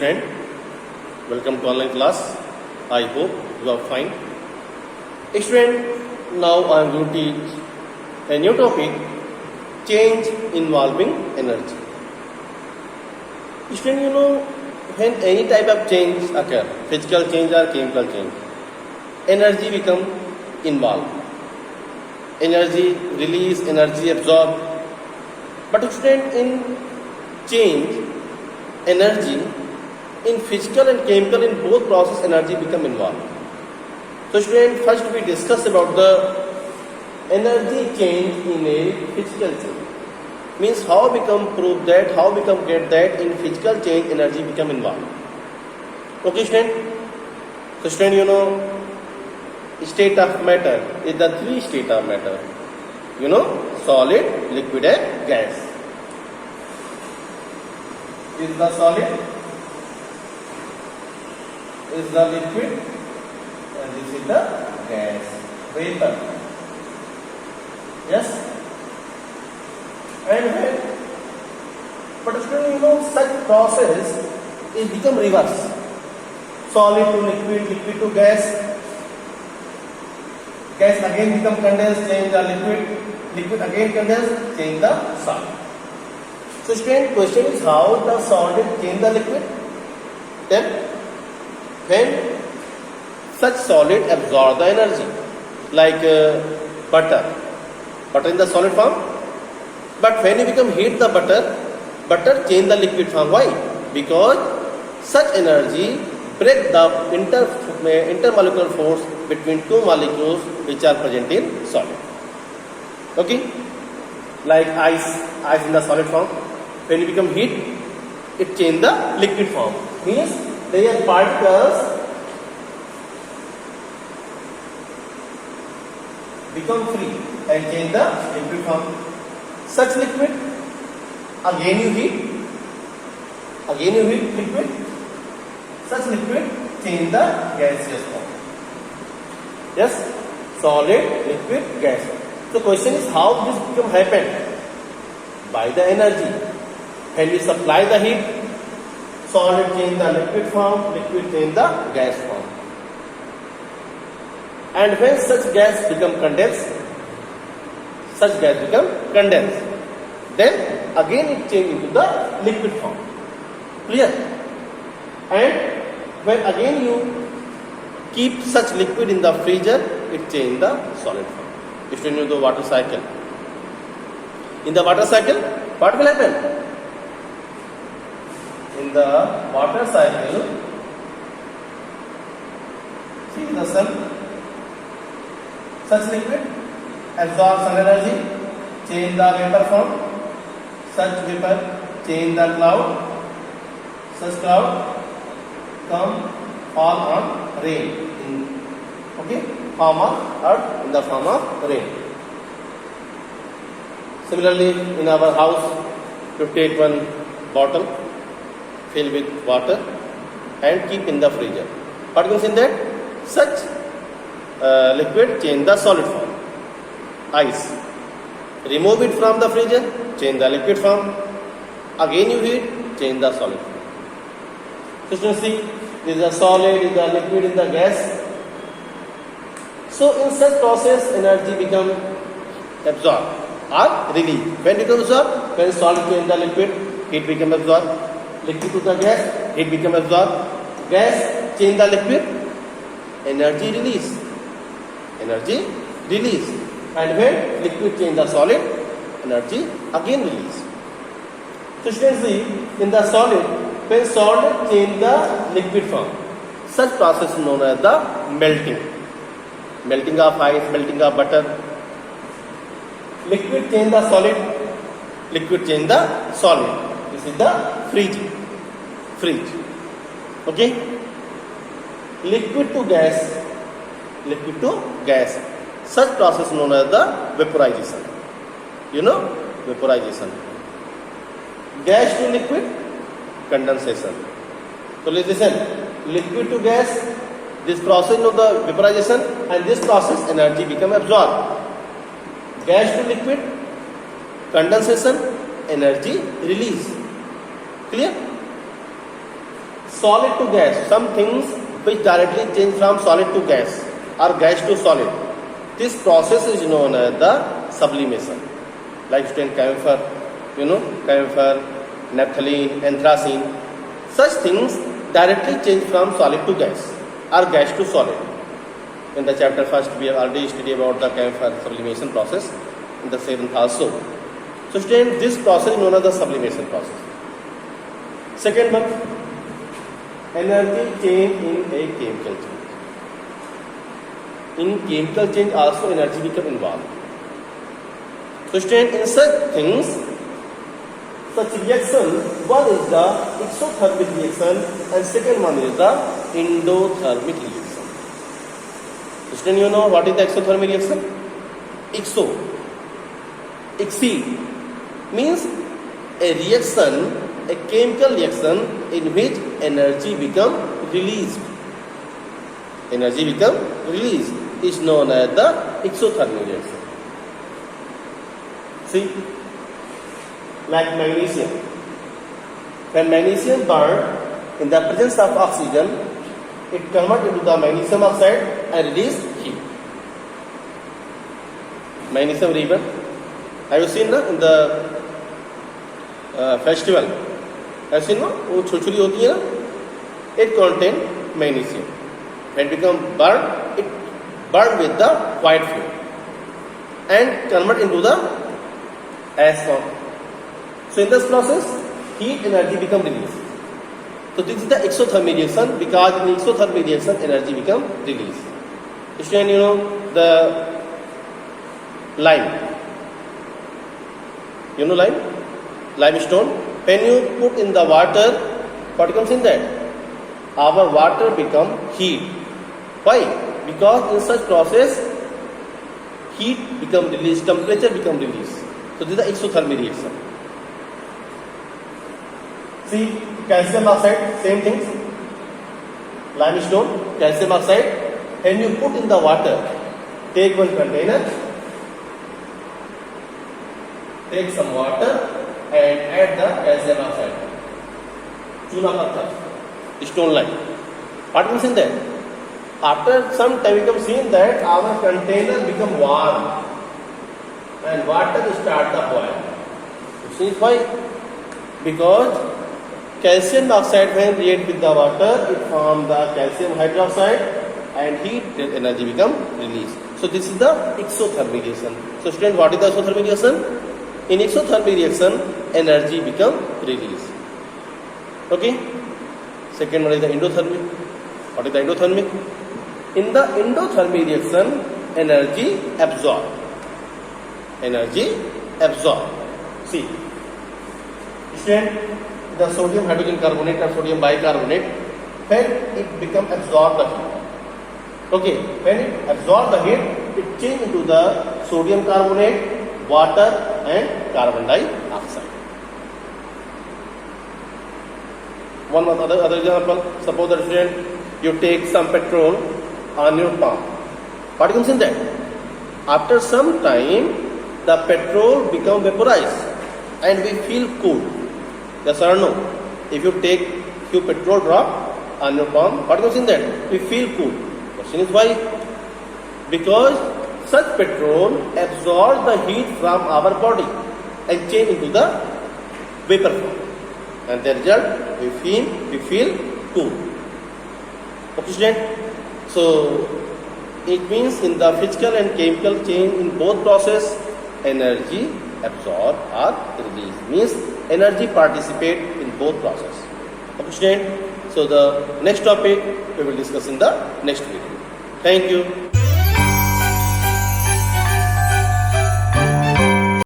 student, welcome to online class. I hope you are fine. Student, now I am going to teach a new topic, change involving energy. Student, you know, when any type of change occur, physical change or chemical change, energy become involved. Energy release, energy absorb. But student, in change, energy in physical and chemical, in both process, energy become involved. So student, first we discuss about the energy change in a physical change. Means how become prove that, how become get that in physical change energy become involved. Okay student? So student, you know, state of matter is the three state of matter. You know, solid, liquid and gas. Is the solid, is the liquid, and this is the gas, vapor. Yes? And when, but student, you know, such process is become reverse. Solid to liquid, liquid to gas, gas again become condensed, change the liquid, liquid again condensed, change the solid. So student, question is how the solid change the liquid? Then when such solid absorb the energy, like butter in the solid form. But when you become heat the butter change the liquid form. Why? Because such energy break the intermolecular force between two molecules which are present in solid. Okay? Like ice in the solid form. When you become heat, it change the liquid form. Means their particles become free and change the liquid form. Such liquid, again you heat liquid. Such liquid change the gaseous form. Yes, solid, liquid, gas. So question is how this become happen? By the energy. When we supply the heat, solid change the liquid form, liquid change the gas form. And when such gas become condensed, then again it change into the liquid form. Clear? And when again you keep such liquid in the freezer, it change the solid form. If you know the water cycle. In the water cycle, what will happen? In the water cycle, see the sun, such liquid absorb some energy, change the vapor form, such vapor change the cloud, such cloud come fall on rain, form of earth in the form of rain. Similarly, in our house, you take one bottle, fill with water and keep in the freezer. What comes in that? Such liquid change the solid form. Ice. Remove it from the freezer, change the liquid form. Again you heat, change the solid form. So you see, this is the solid, this is the liquid, in the gas. So in such process, energy become absorbed or released. When it becomes absorbed, when solid change the liquid, heat become absorbed. Liquid to the gas, heat become absorbed. Gas change the liquid, energy release. And when liquid change the solid, energy again release. So you can see in the solid, when solid change the liquid form, such process is known as the melting. Melting of ice, melting of butter. Liquid change the solid, liquid change the solid. This is the freeze. Okay? Liquid to gas. Such process known as the vaporization. You know, vaporization. Gas to liquid, condensation. So listen, liquid to gas, this process of the vaporization, and this process energy become absorbed. Gas to liquid, condensation, energy release. Clear? solid to gas, some things which directly change from solid to gas or gas to solid. This process is known as the sublimation. Like student camphor, camphor, naphthalene, anthracene. Such things directly change from solid to gas or gas to solid. In the chapter first, we have already studied about the camphor sublimation process. In the seventh also. So student, this process is known as the sublimation process. Second one, energy change in a chemical change. In chemical change also energy become involved. So student, in such things, such reaction, one is the exothermic reaction and second one is the endothermic reaction. So student, you know what is the exothermic reaction? Exceed means a reaction, a chemical reaction in which energy become released. Energy become released is known as the exothermic reaction. See, like magnesium. When magnesium burns in the presence of oxygen, it converts into the magnesium oxide and release heat. Magnesium ribbon. Have you seen in the festival? Have you seen वो छुरछुरी होती है ना? It contains magnesium. When it become burnt, it burn with the white fuel and convert into the ash form. So in this process, heat energy become released. So this is the exothermic reaction, because in exothermic reaction energy become released. Student, you know the lime. You know lime? Limestone. When you put in the water, what comes in that? Our water become heat. Why? Because in such process, heat become released, temperature become released. So this is the exothermic reaction. See, calcium oxide, same thing. Limestone, calcium oxide. When you put in the water, take one container, take some water and add the calcium oxide. Chuna patthar, stone like. What comes in there? After some time we have seen that our container become warm and water start to boil. See why? Because calcium oxide when react with the water, it form the calcium hydroxide and heat energy become released. So this is the exothermic reaction. So student, what is the exothermic reaction? In exothermic reaction, energy become released. Okay. Second one is the endothermic. What is the endothermic? In the endothermic reaction, energy absorbed. Energy absorbed. See, student, the sodium hydrogen carbonate or sodium bicarbonate, when it become absorb the heat. Okay, when it absorb the heat, it change into the sodium carbonate, water and carbon dioxide. One other example, suppose that student, you take some petrol on your pump. What comes in that? After some time, the petrol become vaporized and we feel cool. Yes or no? If you take few petrol drop on your palm, what goes in that? We feel cool. Question is why? Because such petrol absorbs the heat from our body and change into the vapor form. And the result, we feel cool. Okay, student? So it means in the physical and chemical change in both process, energy absorbed or released. Means energy participate in both process. Okay, student? So the next topic we will discuss in the next video. Thank you.